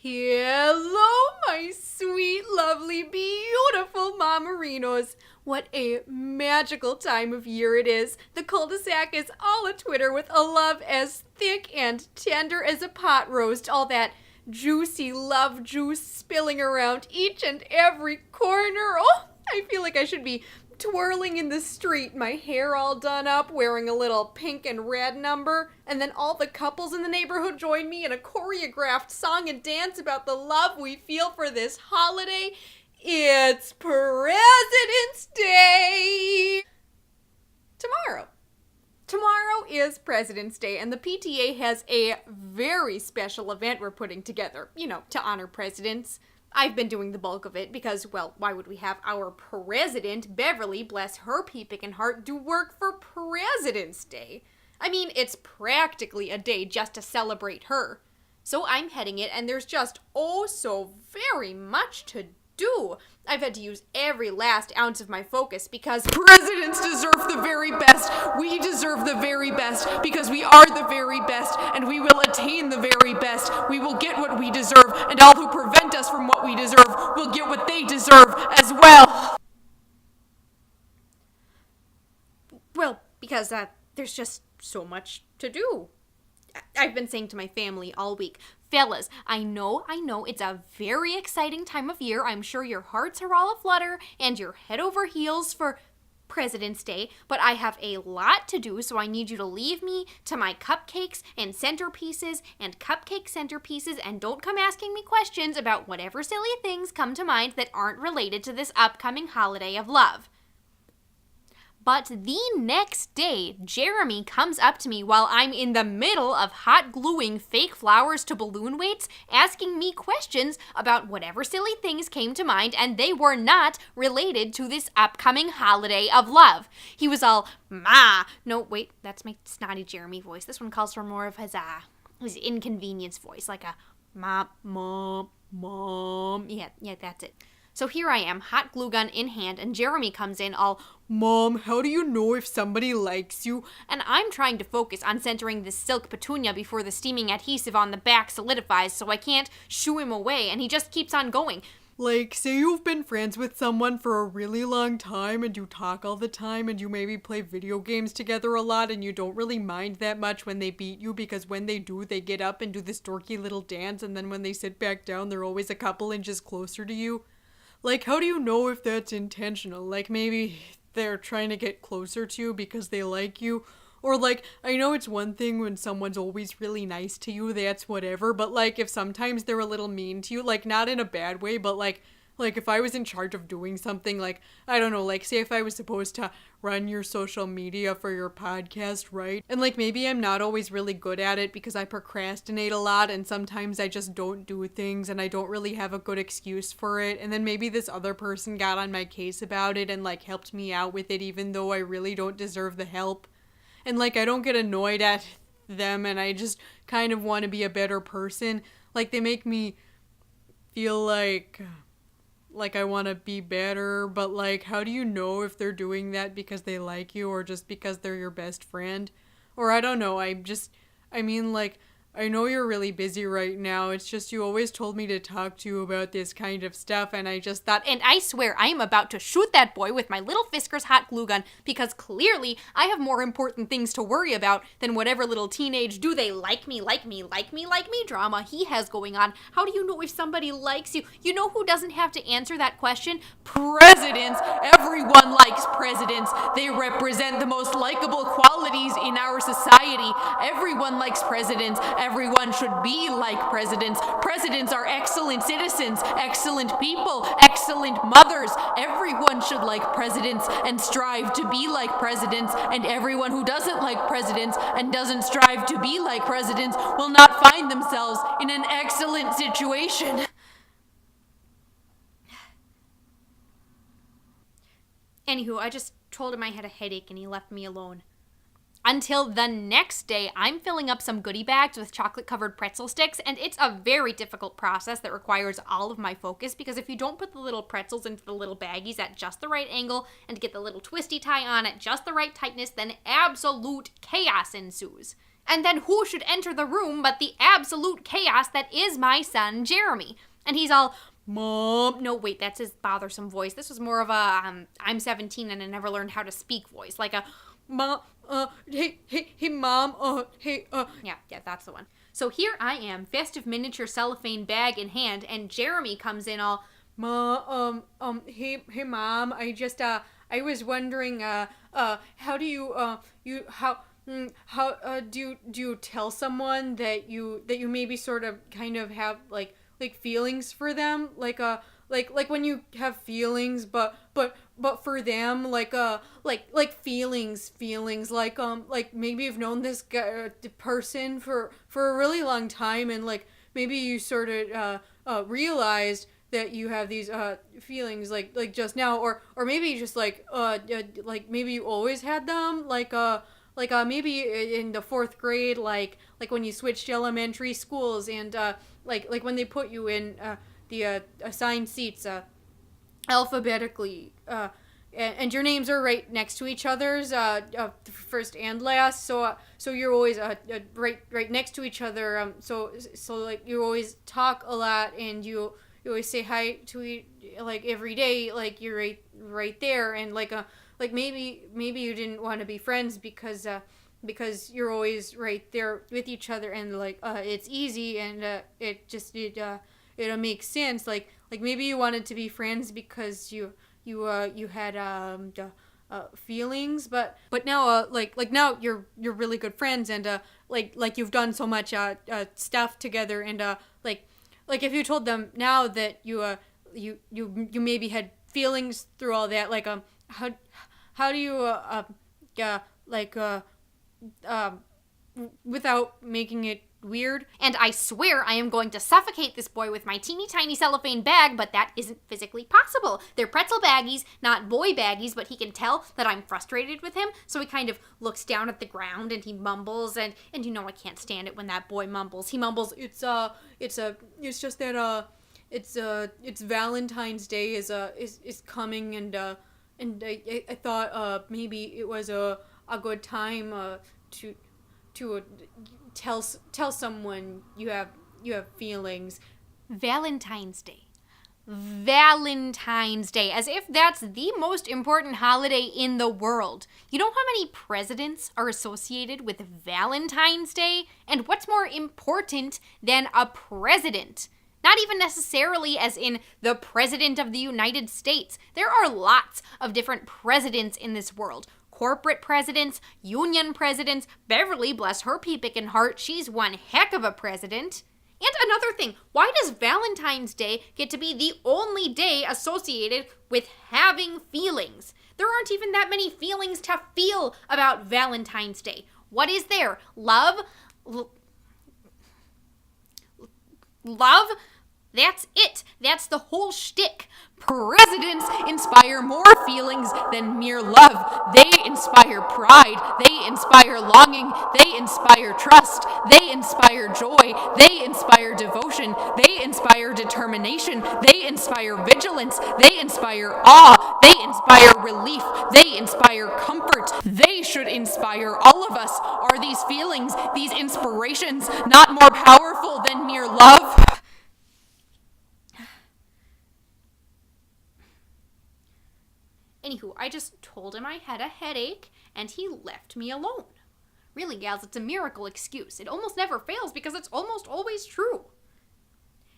Hello, my sweet, lovely, beautiful Mamarinos. What a magical time of year it is. The cul-de-sac is all a-twitter with a love as thick and tender as a pot roast. All that juicy love juice spilling around each and every corner. Oh, I feel like I should be twirling in the street, my hair all done up, wearing a little pink and red number, and then all the couples in the neighborhood join me in a choreographed song and dance about the love we feel for this holiday. It's President's Day! Tomorrow is President's Day, and the PTA has a very special event we're putting together, to honor presidents. I've been doing the bulk of it because, well, why would we have our president, Beverly, bless her pea-picking heart, do work for President's Day? I mean, it's practically a day just to celebrate her. So I'm heading it, and there's just so very much to do. I've had to use every last ounce of my focus because presidents deserve the very best. We deserve the very best because we are the very best, and we will attain the very best. We will get what we deserve, and all who prevent us from what we deserve will get what they deserve as well. Well, because there's just so much to do. I've been saying to my family all week, fellas, I know, it's a very exciting time of year. I'm sure your hearts are all aflutter and you're head over heels for President's Day, but I have a lot to do, so I need you to leave me to my cupcake centerpieces, and don't come asking me questions about whatever silly things come to mind that aren't related to this upcoming holiday of love. But the next day, Jeremy comes up to me while I'm in the middle of hot gluing fake flowers to balloon weights, asking me questions about whatever silly things came to mind, and they were not related to this upcoming holiday of love. He was all, no, wait, that's my snotty Jeremy voice. This one calls for more of his inconvenience voice, like a mom. Yeah, that's it. So here I am, hot glue gun in hand, and Jeremy comes in all, Mom, how do you know if somebody likes you? And I'm trying to focus on centering this silk petunia before the steaming adhesive on the back solidifies so I can't shoo him away, and he just keeps on going. Like, say you've been friends with someone for a really long time and you talk all the time and you maybe play video games together a lot and you don't really mind that much when they beat you because when they do, they get up and do this dorky little dance, and then when they sit back down, they're always a couple inches closer to you. Like, how do you know if that's intentional? Like, maybe they're trying to get closer to you because they like you. Or, like, I know it's one thing when someone's always really nice to you, that's whatever. But, like, if sometimes they're a little mean to you, like, not in a bad way, but, like if I was in charge of doing something, like, I don't know, like, say if I was supposed to run your social media for your podcast, right? And, like, maybe I'm not always really good at it because I procrastinate a lot and sometimes I just don't do things and I don't really have a good excuse for it. And then maybe this other person got on my case about it and, like, helped me out with it even though I really don't deserve the help. And, like, I don't get annoyed at them and I just kind of want to be a better person. Like, they make me feel like I want to be better, but, like, how do you know if they're doing that because they like you or just because they're your best friend? Or I don't know, I know you're really busy right now. It's just you always told me to talk to you about this kind of stuff, and I just thought, and I swear I am about to shoot that boy with my little Fisker's hot glue gun because clearly I have more important things to worry about than whatever little teenage do they like me drama he has going on. How do you know if somebody likes you? You know who doesn't have to answer that question? Presidents. Everyone likes presidents. They represent the most likable qualities in our society. Everyone likes presidents. Everyone should be like presidents. Presidents are excellent citizens, excellent people, excellent mothers. Everyone should like presidents and strive to be like presidents, and everyone who doesn't like presidents and doesn't strive to be like presidents will not find themselves in an excellent situation. Anywho, I just told him I had a headache and he left me alone. Until the next day, I'm filling up some goodie bags with chocolate-covered pretzel sticks, and it's a very difficult process that requires all of my focus because if you don't put the little pretzels into the little baggies at just the right angle and get the little twisty tie on at just the right tightness, then absolute chaos ensues. And then who should enter the room but the absolute chaos that is my son, Jeremy. And he's all, Mom. No, wait, that's his bothersome voice. This was more of a, I'm 17 and I never learned how to speak voice. Like a, Mom, hey, Mom, hey, Yeah, that's the one. So here I am, festive miniature cellophane bag in hand, and Jeremy comes in all, hey, Mom, I was wondering, how do you, do you tell someone that you maybe sort of kind of have like feelings for them, like when you have feelings, but for them, like feelings, like maybe you've known this guy, person for a really long time, and like maybe you sort of realized that you have these feelings like just now, or maybe you just like maybe you always had them, maybe in the 4th grade, like when you switched elementary schools, and like when they put you in the assigned seats alphabetically, and your names are right next to each other's, first and last, so you're always right next to each other, so like you always talk a lot, and you always say hi to like every day, like you're right there, and like maybe you didn't want to be friends because you're always right there with each other, and like it's easy, and it makes sense, like maybe you wanted to be friends because you had feelings, but now now you're really good friends, and like you've done so much stuff together, and like if you told them now that you maybe had feelings through all that, like how do you without making it weird? And I swear I am going to suffocate this boy with my teeny tiny cellophane bag, but that isn't physically possible. They're pretzel baggies, not boy baggies, but he can tell that I'm frustrated with him, so he kind of looks down at the ground and he mumbles, and you know I can't stand it when that boy mumbles. He mumbles, it's just that it's Valentine's Day is coming, and I thought maybe it was a good time to tell someone you have feelings. Valentine's Day, as if that's the most important holiday in the world. You know how many presidents are associated with Valentine's Day? And what's more important than a president? Not even necessarily as in the President of the United States. There are lots of different presidents in this world. Corporate presidents, union presidents. Beverly, bless her pea-pickin' heart, she's one heck of a president. And another thing, why does Valentine's Day get to be the only day associated with having feelings? There aren't even that many feelings to feel about Valentine's Day. What is there? Love? Love? That's it. That's the whole shtick. Presidents inspire more feelings than mere love. They inspire pride. They inspire longing. They inspire trust. They inspire joy. They inspire devotion. They inspire determination. They inspire vigilance. They inspire awe. They inspire relief. They inspire comfort. They should inspire all of us. Are these feelings, these inspirations, not more powerful than mere love? Anywho, I just told him I had a headache, and he left me alone. Really, gals, it's a miracle excuse. It almost never fails because it's almost always true.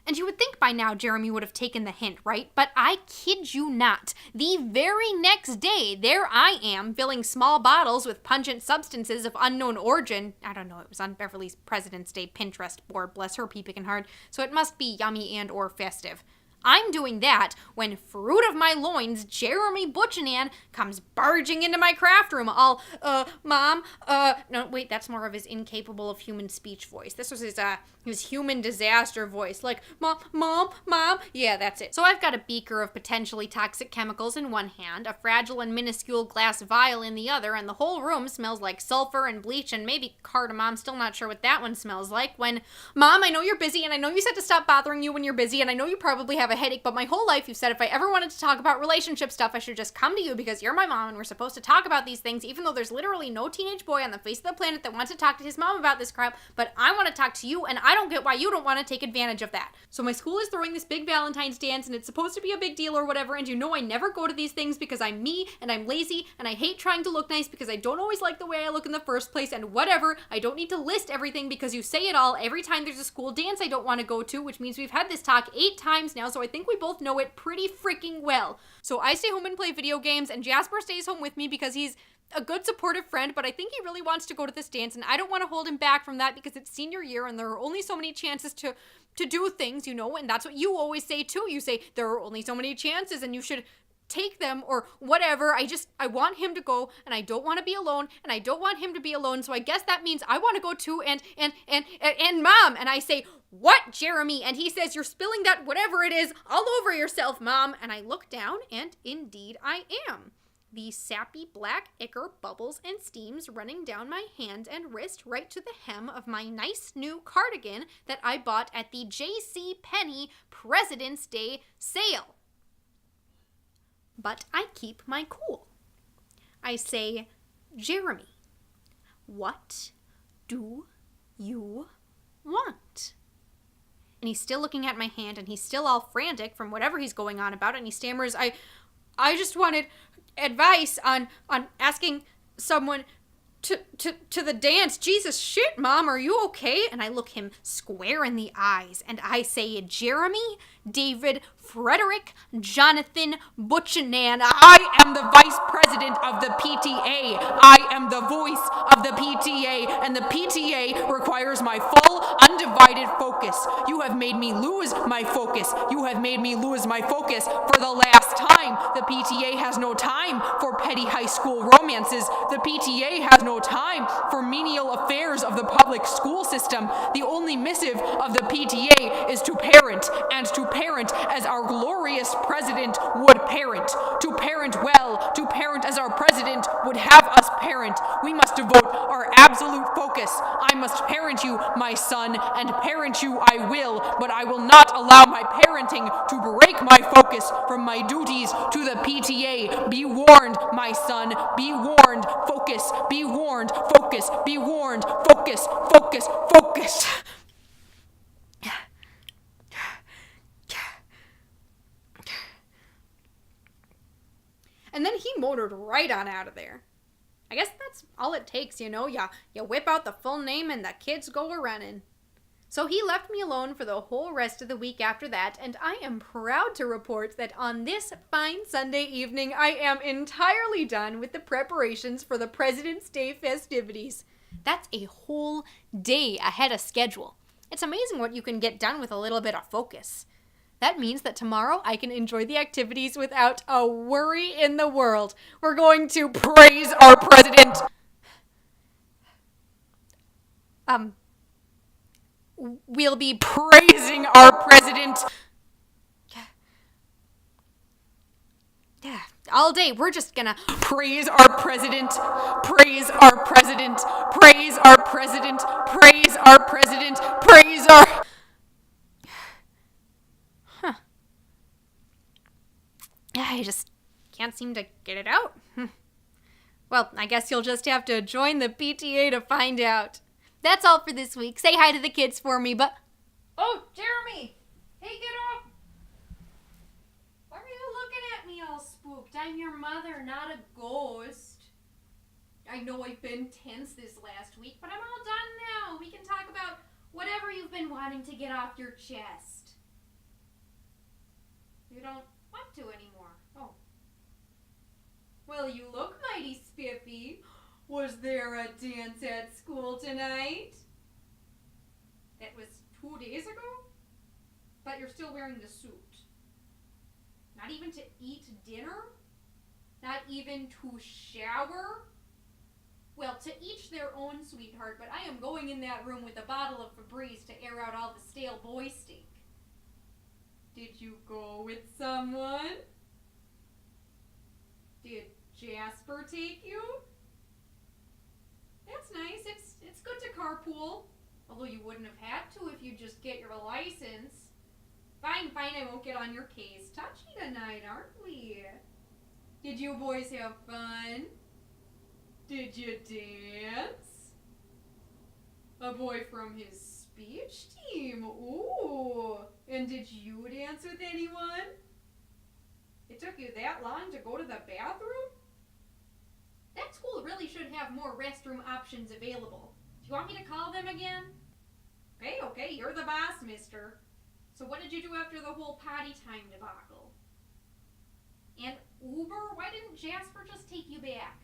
And you would think by now Jeremy would have taken the hint, right? But I kid you not. The very next day, there I am, filling small bottles with pungent substances of unknown origin. I don't know, it was on Beverly's President's Day Pinterest board, bless her pea-pickin' heart, so it must be yummy and or festive. I'm doing that when fruit of my loins, Jeremy Butchanan, comes barging into my craft room all, Mom, no, wait, that's more of his incapable of human speech voice. This was his human disaster voice, like, Mom, yeah, that's it. So I've got a beaker of potentially toxic chemicals in one hand, a fragile and minuscule glass vial in the other, and the whole room smells like sulfur and bleach and maybe cardamom, still not sure what that one smells like, when, Mom, I know you're busy, and I know you said to stop bothering you when you're busy, and I know you probably have a a headache, but my whole life you've said if I ever wanted to talk about relationship stuff, I should just come to you because you're my mom and we're supposed to talk about these things, even though there's literally no teenage boy on the face of the planet that wants to talk to his mom about this crap, but I want to talk to you, and I don't get why you don't want to take advantage of that. So my school is throwing this big Valentine's dance, and it's supposed to be a big deal or whatever, and you know I never go to these things because I'm me, and I'm lazy, and I hate trying to look nice because I don't always like the way I look in the first place, and whatever, I don't need to list everything because you say it all every time there's a school dance I don't want to go to, which means we've had this talk 8 times now, so I think we both know it pretty freaking well. So I stay home and play video games, and Jasper stays home with me because he's a good supportive friend, but I think he really wants to go to this dance, and I don't want to hold him back from that because it's senior year and there are only so many chances to do things, you know, and that's what you always say too. You say there are only so many chances and you should take them or whatever. I want him to go, and I don't want to be alone, and I don't want him to be alone, so I guess that means I want to go too, and Mom, and I say, what, Jeremy? And he says, you're spilling that whatever it is all over yourself, Mom, and I look down, and indeed I am. The sappy black ichor bubbles and steams running down my hand and wrist right to the hem of my nice new cardigan that I bought at the J.C. Penney President's Day sale. But I keep my cool. I say, Jeremy, what do you want? And he's still looking at my hand, and he's still all frantic from whatever he's going on about, and he stammers, I just wanted advice on asking someone to the dance. Jesus shit, Mom, are you okay? And I look him square in the eyes, and I say, Jeremy David Frederick Jonathan Butchanan, I am the vice president of the PTA. I am the voice of the PTA, and the PTA requires my full, undivided focus. You have made me lose my focus. You have made me lose my focus for the last time. The PTA has no time for petty high school romances. The PTA has no time for menial affairs of the public school system. The only missive of the PTA is to parent, and to parent as our glorious president would parent. To parent well, to parent as our president would have us parent. We must devote our absolute focus. I must parent you, my son, and parent you I will, but I will not allow my parenting to break my focus from my duties to the PTA. Be warned, my son. Be warned. Focus. Be warned. Focus. Be warned. Focus. Focus. Focus. And then he motored right on out of there. I guess that's all it takes, you know? You whip out the full name and the kids go a-running. So he left me alone for the whole rest of the week after that, and I am proud to report that on this fine Sunday evening, I am entirely done with the preparations for the President's Day festivities. That's a whole day ahead of schedule. It's amazing what you can get done with a little bit of focus. That means that tomorrow I can enjoy the activities without a worry in the world. We're going to praise our president. We'll be praising our president. Yeah, all day we're just gonna praise our president, praise our president, praise our president, praise our president, praise our... I just can't seem to get it out. Well, I guess you'll just have to join the PTA to find out. That's all for this week. Say hi to the kids for me, but... Oh, Jeremy! Hey, get up! Why are you looking at me all spooked? I'm your mother, not a ghost. I know I've been tense this last week, but I'm all done now. We can talk about whatever you've been wanting to get off your chest. You don't want to anymore. Oh. Well, you look mighty spiffy. Was there a dance at school tonight? That was 2 days ago? But you're still wearing the suit. Not even to eat dinner? Not even to shower? Well, to each their own, sweetheart, but I am going in that room with a bottle of Febreze to air out all the stale boy stink. Did you go with someone? Did Jasper take you? That's nice. It's good to carpool. Although you wouldn't have had to if you just get your license. Fine, fine. I won't get on your case. Touchy tonight, aren't we? Did you boys have fun? Did you dance? A boy from his speech team. Ooh. And did you dance with anyone? It took you that long to go to the bathroom? That school really should have more restroom options available. Do you want me to call them again? Okay, you're the boss, mister. So what did you do after the whole potty time debacle? And Uber? Why didn't Jasper just take you back?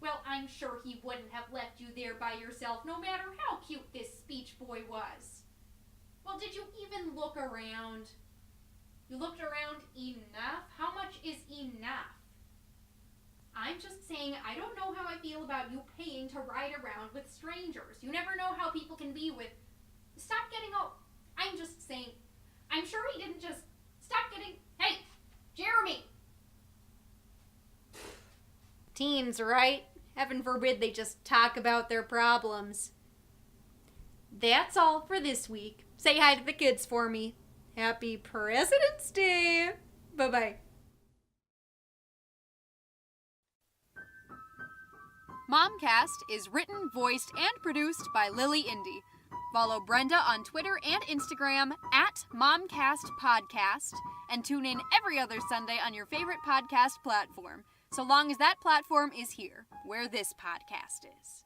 Well, I'm sure he wouldn't have left you there by yourself, no matter how cute this speech boy was. Well, did you even look around? You looked around enough? How much is enough? I'm just saying I don't know how I feel about you paying to ride around with strangers. You never know how people can be with... Stop getting all... I'm just saying, I'm sure he didn't just... Stop getting... Hey, Jeremy! Teens, right? Heaven forbid they just talk about their problems. That's all for this week. Say hi to the kids for me. Happy President's Day! Bye-bye. Momcast is written, voiced, and produced by Lily Indy. Follow Brenda on Twitter and Instagram at MomcastPodcast, and tune in every other Sunday on your favorite podcast platform, so long as that platform is here, where this podcast is.